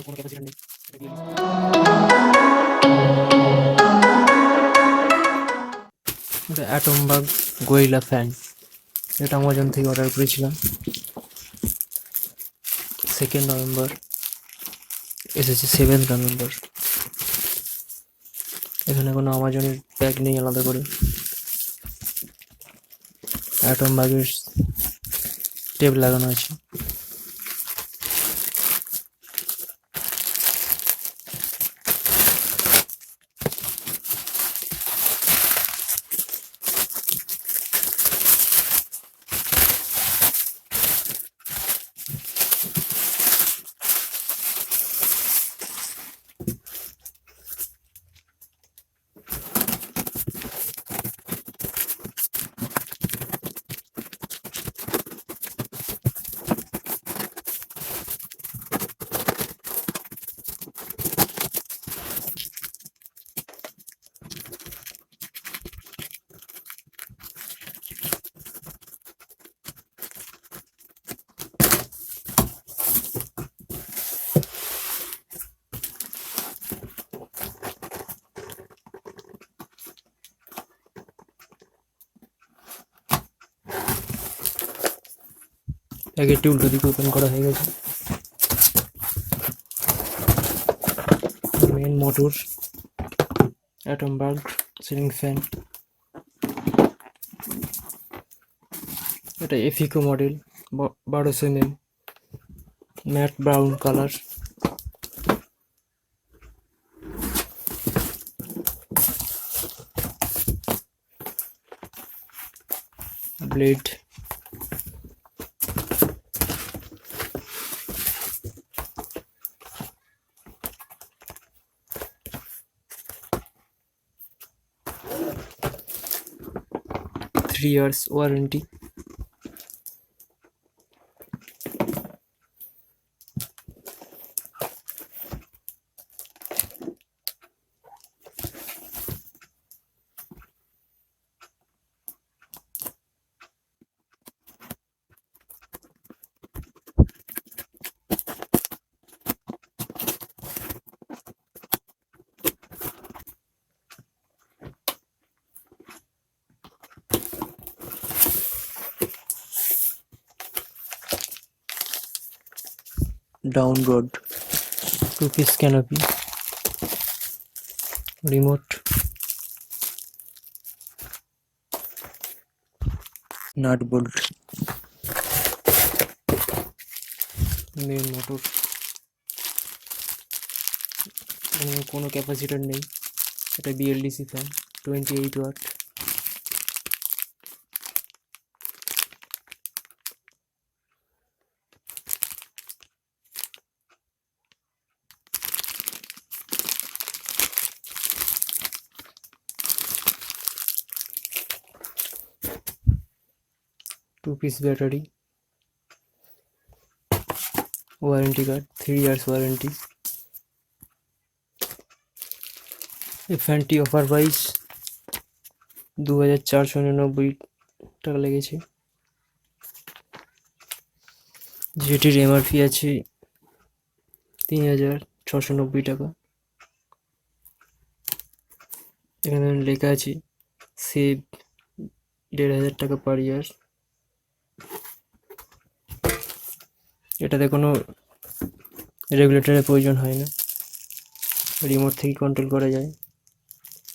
কোনো ক্যাপাসিটি নেই। এটা অ্যাটমবার্গ গোরিলা ফ্যান, এটা অ্যামাজন থেকে অর্ডার করেছিলাম 2nd নভেম্বর, এসেছে 7th নভেম্বর। এখানে কোনো অ্যামাজনের প্যাক নেই আলাদা করে, অ্যাটমবার্গের টেপ লাগানো আছে। প্যাকেটটি উল্টো দিকে ওপেন করা হয়ে গেছে। Main motor, Atomberg ceiling fan, এটা Efficio model, 1200 mm, matt brown colour. Blade, three years warranty. Down rod, 2 piece canopy, remote, nut bolt, main motor. কোনো ক্যাপাসিটার নেই, এটা bldc fan, 28 watt. 2 piece battery, warranty card, 3 years warranty. এই ফ্যানটি offer price 2499 টাকা লেগেছে, যেটির MRP আছে 3690 টাকা। এখানে লেখা আছে সেভ 1500 টাকা পার ইয়ার। এটাতে কোনো রেগুলেটরের প্রয়োজন হয় না, রিমোট থেকে কন্ট্রোল করা যায়,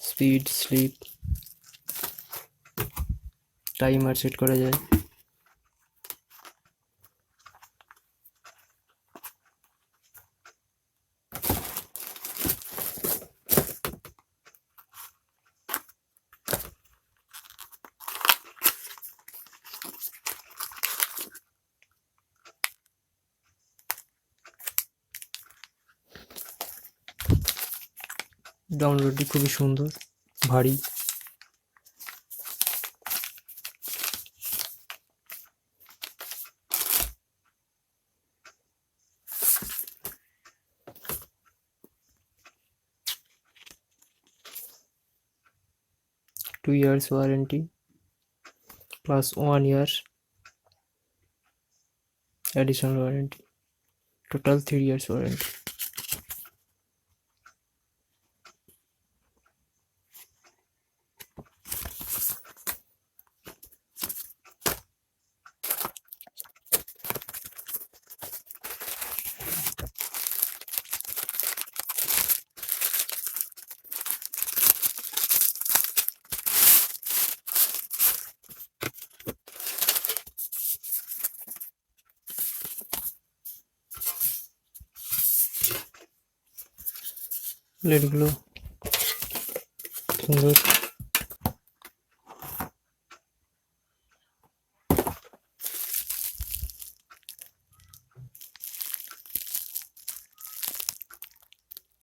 স্পিড, স্লিপ, টাইমার সেট করা যায়। ডাউনলোডটি খুবই সুন্দর, ভারী। Two years warranty plus 1 year additional warranty. Total 3 years warranty. প্লেটগুলো সুন্দর